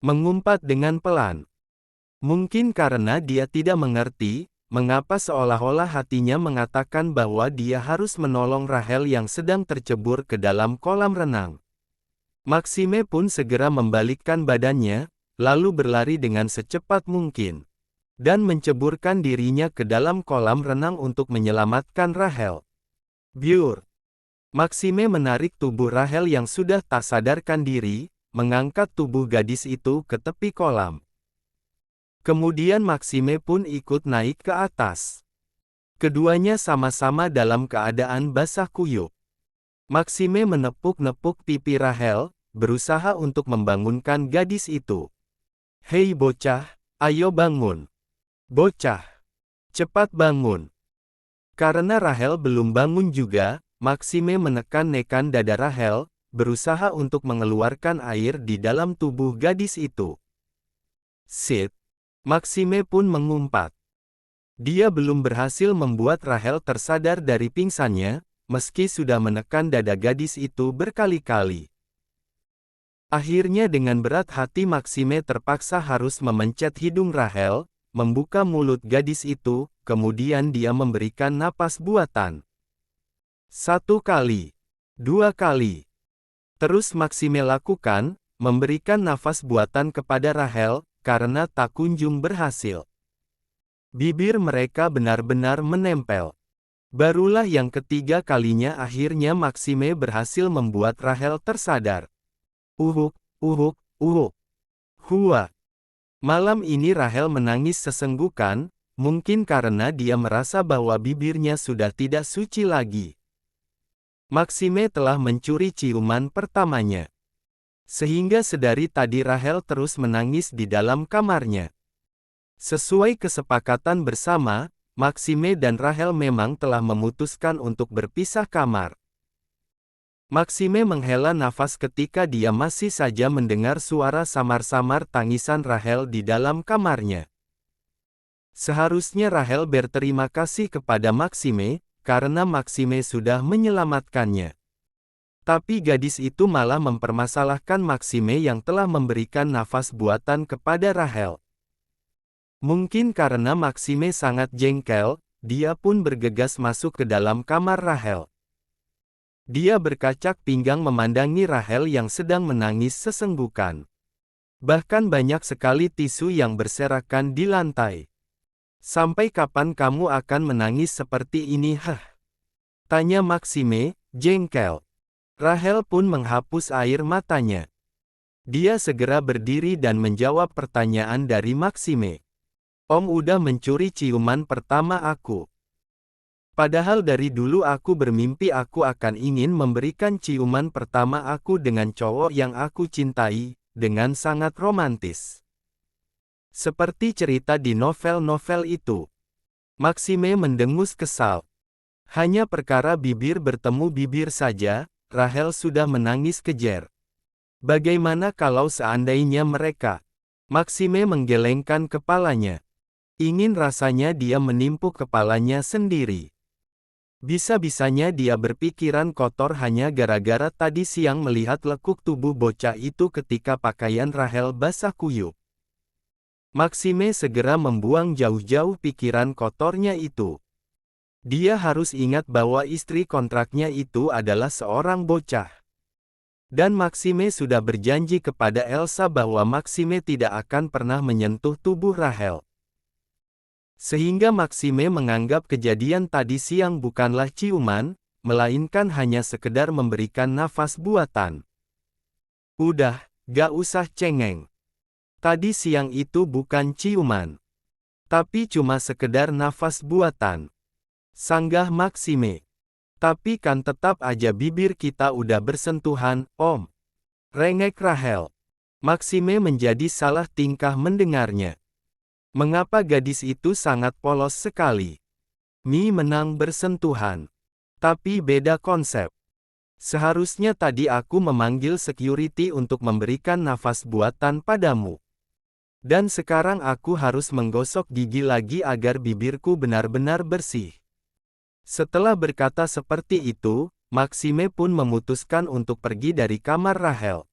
mengumpat dengan pelan. Mungkin karena dia tidak mengerti, mengapa seolah-olah hatinya mengatakan bahwa dia harus menolong Rahel yang sedang tercebur ke dalam kolam renang. Maxime pun segera membalikkan badannya, lalu berlari dengan secepat mungkin, dan menceburkan dirinya ke dalam kolam renang untuk menyelamatkan Rahel. Biur! Maxime menarik tubuh Rahel yang sudah tak sadarkan diri, mengangkat tubuh gadis itu ke tepi kolam. Kemudian Maxime pun ikut naik ke atas. Keduanya sama-sama dalam keadaan basah kuyup. Maxime menepuk-nepuk pipi Rahel, berusaha untuk membangunkan gadis itu. "Hei bocah, ayo bangun. Bocah, cepat bangun." Karena Rahel belum bangun juga, Maxime menekan-nekan dada Rahel, berusaha untuk mengeluarkan air di dalam tubuh gadis itu. "Sit!" Maxime pun mengumpat. Dia belum berhasil membuat Rahel tersadar dari pingsannya, meski sudah menekan dada gadis itu berkali-kali. Akhirnya dengan berat hati Maxime terpaksa harus memencet hidung Rahel, membuka mulut gadis itu, kemudian dia memberikan napas buatan. 1 kali, 2 kali. Terus Maxime lakukan, memberikan nafas buatan kepada Rahel, karena tak kunjung berhasil. Bibir mereka benar-benar menempel. Barulah yang ketiga kalinya akhirnya Maxime berhasil membuat Rahel tersadar. Uhuk, uhuk, uhuk. Hua. Malam ini Rahel menangis sesenggukan, mungkin karena dia merasa bahwa bibirnya sudah tidak suci lagi. Maxime telah mencuri ciuman pertamanya. Sehingga sedari tadi Rahel terus menangis di dalam kamarnya. Sesuai kesepakatan bersama, Maxime dan Rahel memang telah memutuskan untuk berpisah kamar. Maxime menghela nafas ketika dia masih saja mendengar suara samar-samar tangisan Rahel di dalam kamarnya. Seharusnya Rahel berterima kasih kepada Maxime, karena Maxime sudah menyelamatkannya. Tapi gadis itu malah mempermasalahkan Maxime yang telah memberikan nafas buatan kepada Rahel. Mungkin karena Maxime sangat jengkel, dia pun bergegas masuk ke dalam kamar Rahel. Dia berkacak pinggang memandangi Rahel yang sedang menangis sesenggukan. Bahkan banyak sekali tisu yang berserakan di lantai. "Sampai kapan kamu akan menangis seperti ini, tanya Maxime, jengkel. Rahel pun menghapus air matanya. Dia segera berdiri dan menjawab pertanyaan dari Maxime. "Om udah mencuri ciuman pertama aku. Padahal dari dulu aku bermimpi aku akan ingin memberikan ciuman pertama aku dengan cowok yang aku cintai, dengan sangat romantis. Seperti cerita di novel-novel itu." Maxime mendengus kesal. Hanya perkara bibir bertemu bibir saja, Rahel sudah menangis kejer. Bagaimana kalau seandainya mereka? Maxime menggelengkan kepalanya. Ingin rasanya dia menimpuk kepalanya sendiri. Bisa-bisanya dia berpikiran kotor hanya gara-gara tadi siang melihat lekuk tubuh bocah itu ketika pakaian Rahel basah kuyup. Maxime segera membuang jauh-jauh pikiran kotornya itu. Dia harus ingat bahwa istri kontraknya itu adalah seorang bocah. Dan Maxime sudah berjanji kepada Elsa bahwa Maxime tidak akan pernah menyentuh tubuh Rahel. Sehingga Maxime menganggap kejadian tadi siang bukanlah ciuman, melainkan hanya sekedar memberikan nafas buatan. "Udah, gak usah cengeng. Tadi siang itu bukan ciuman. Tapi cuma sekedar nafas buatan," sanggah Maxime. "Tapi kan tetap aja bibir kita udah bersentuhan, Om," rengek Rahel. Maxime menjadi salah tingkah mendengarnya. Mengapa gadis itu sangat polos sekali? Menang bersentuhan. Tapi beda konsep. Seharusnya tadi aku memanggil security untuk memberikan nafas buatan padamu. Dan sekarang aku harus menggosok gigi lagi agar bibirku benar-benar bersih. Setelah berkata seperti itu, Maxime pun memutuskan untuk pergi dari kamar Rahel.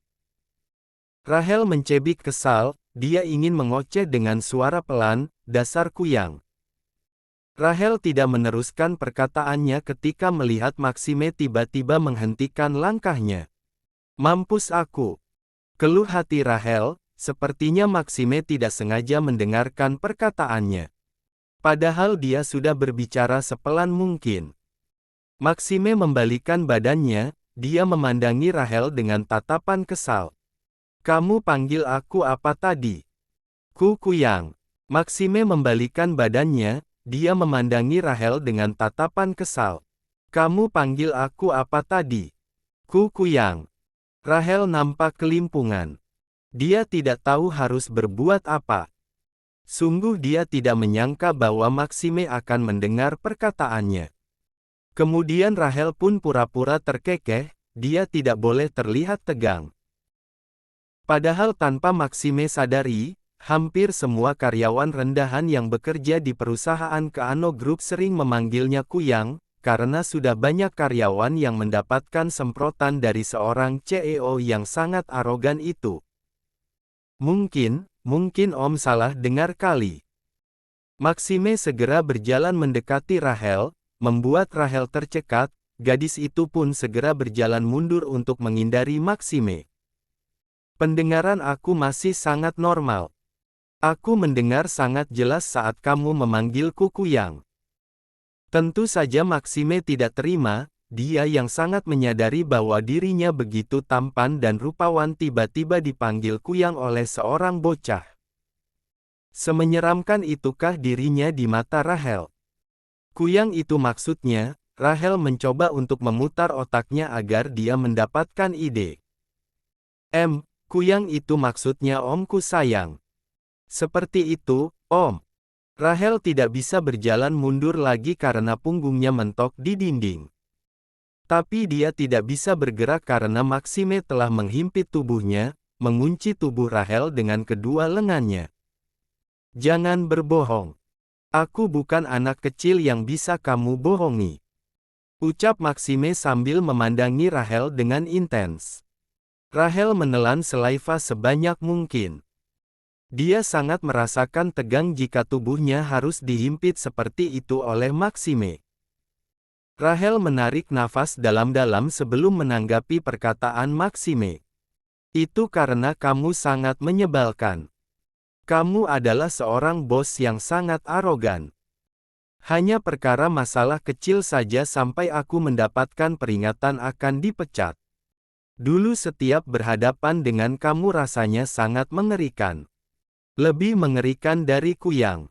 Rahel mencibik kesal, dia ingin mengoceh dengan suara pelan, dasar kuyang. Rahel tidak meneruskan perkataannya ketika melihat Maxime tiba-tiba menghentikan langkahnya. Mampus aku. Keluh hati Rahel, sepertinya Maxime tidak sengaja mendengarkan perkataannya. Padahal dia sudah berbicara sepelan mungkin. Maxime membalikkan badannya, dia memandangi Rahel dengan tatapan kesal. Kamu panggil aku apa tadi? Kuyang. Maxime membalikkan badannya, dia memandangi Rahel dengan tatapan kesal. Kamu panggil aku apa tadi? Kuyang. Rahel nampak kelimpungan. Dia tidak tahu harus berbuat apa. Sungguh dia tidak menyangka bahwa Maxime akan mendengar perkataannya. Kemudian Rahel pun pura-pura terkekeh, dia tidak boleh terlihat tegang. Padahal tanpa Maxime sadari, hampir semua karyawan rendahan yang bekerja di perusahaan Keano Group sering memanggilnya Kuyang, karena sudah banyak karyawan yang mendapatkan semprotan dari seorang CEO yang sangat arogan itu. Mungkin Om salah dengar kali. Maxime segera berjalan mendekati Rahel, membuat Rahel tercekat, gadis itu pun segera berjalan mundur untuk menghindari Maxime. Pendengaran aku masih sangat normal. Aku mendengar sangat jelas saat kamu memanggilku Kuyang. Tentu saja Maxime tidak terima, dia yang sangat menyadari bahwa dirinya begitu tampan dan rupawan tiba-tiba dipanggil Kuyang oleh seorang bocah. Semenyeramkan itukah dirinya di mata Rahel? Kuyang itu maksudnya, Rahel mencoba untuk memutar otaknya agar dia mendapatkan ide. Kuyang itu maksudnya omku sayang. Seperti itu, Om. Rahel tidak bisa berjalan mundur lagi karena punggungnya mentok di dinding. Tapi dia tidak bisa bergerak karena Maxime telah menghimpit tubuhnya, mengunci tubuh Rahel dengan kedua lengannya. Jangan berbohong. Aku bukan anak kecil yang bisa kamu bohongi. Ucap Maxime sambil memandangi Rahel dengan intens. Rahel menelan saliva sebanyak mungkin. Dia sangat merasakan tegang jika tubuhnya harus dihimpit seperti itu oleh Maxime. Rahel menarik nafas dalam-dalam sebelum menanggapi perkataan Maxime. Itu karena kamu sangat menyebalkan. Kamu adalah seorang bos yang sangat arogan. Hanya perkara masalah kecil saja sampai aku mendapatkan peringatan akan dipecat. Dulu setiap berhadapan dengan kamu rasanya sangat mengerikan. Lebih mengerikan dari Kuyang.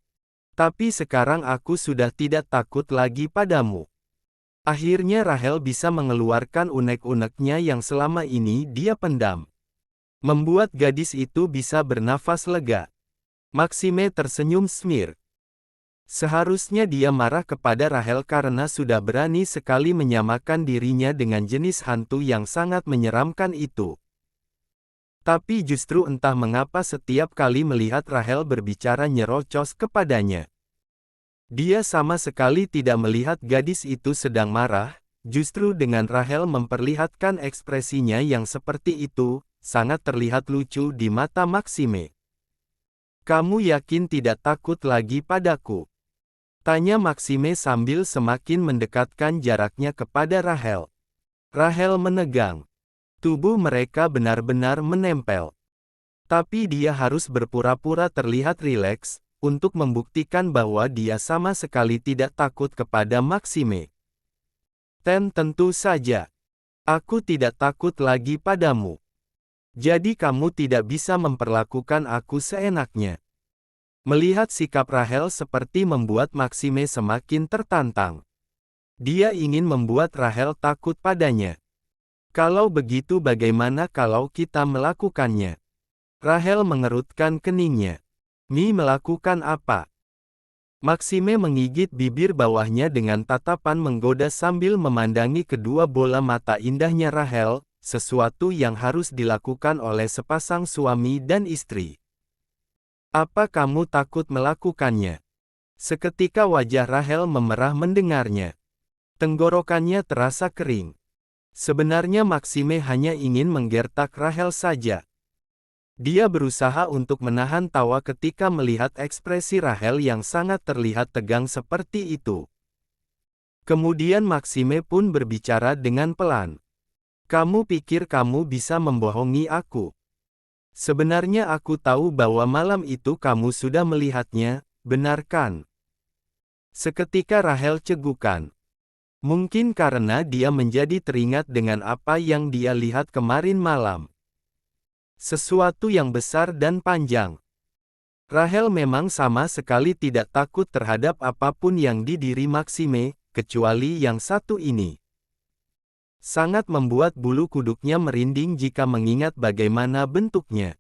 Tapi sekarang aku sudah tidak takut lagi padamu. Akhirnya Rahel bisa mengeluarkan unek-uneknya yang selama ini dia pendam. Membuat gadis itu bisa bernafas lega. Maxime tersenyum smirk. Seharusnya dia marah kepada Rahel karena sudah berani sekali menyamakan dirinya dengan jenis hantu yang sangat menyeramkan itu. Tapi justru entah mengapa setiap kali melihat Rahel berbicara nyerocos kepadanya. Dia sama sekali tidak melihat gadis itu sedang marah, justru dengan Rahel memperlihatkan ekspresinya yang seperti itu, sangat terlihat lucu di mata Maxime. Kamu yakin tidak takut lagi padaku? Tanya Maxime sambil semakin mendekatkan jaraknya kepada Rahel. Rahel menegang. Tubuh mereka benar-benar menempel. Tapi dia harus berpura-pura terlihat rileks, untuk membuktikan bahwa dia sama sekali tidak takut kepada Maxime. Tentu saja. Aku tidak takut lagi padamu. Jadi kamu tidak bisa memperlakukan aku seenaknya. Melihat sikap Rahel seperti membuat Maxime semakin tertantang. Dia ingin membuat Rahel takut padanya. Kalau begitu bagaimana kalau kita melakukannya? Rahel mengerutkan keningnya. Melakukan apa? Maxime menggigit bibir bawahnya dengan tatapan menggoda sambil memandangi kedua bola mata indahnya Rahel, sesuatu yang harus dilakukan oleh sepasang suami dan istri. Apa kamu takut melakukannya? Seketika wajah Rahel memerah mendengarnya. Tenggorokannya terasa kering. Sebenarnya Maxime hanya ingin menggertak Rahel saja. Dia berusaha untuk menahan tawa ketika melihat ekspresi Rachel yang sangat terlihat tegang seperti itu. Kemudian Maxime pun berbicara dengan pelan. Kamu pikir kamu bisa membohongi aku? Sebenarnya aku tahu bahwa malam itu kamu sudah melihatnya, benar kan? Seketika Rachel cegukan. Mungkin karena dia menjadi teringat dengan apa yang dia lihat kemarin malam. Sesuatu yang besar dan panjang. Rachel memang sama sekali tidak takut terhadap apapun yang di diri Maxime, kecuali yang satu ini. Sangat membuat bulu kuduknya merinding jika mengingat bagaimana bentuknya.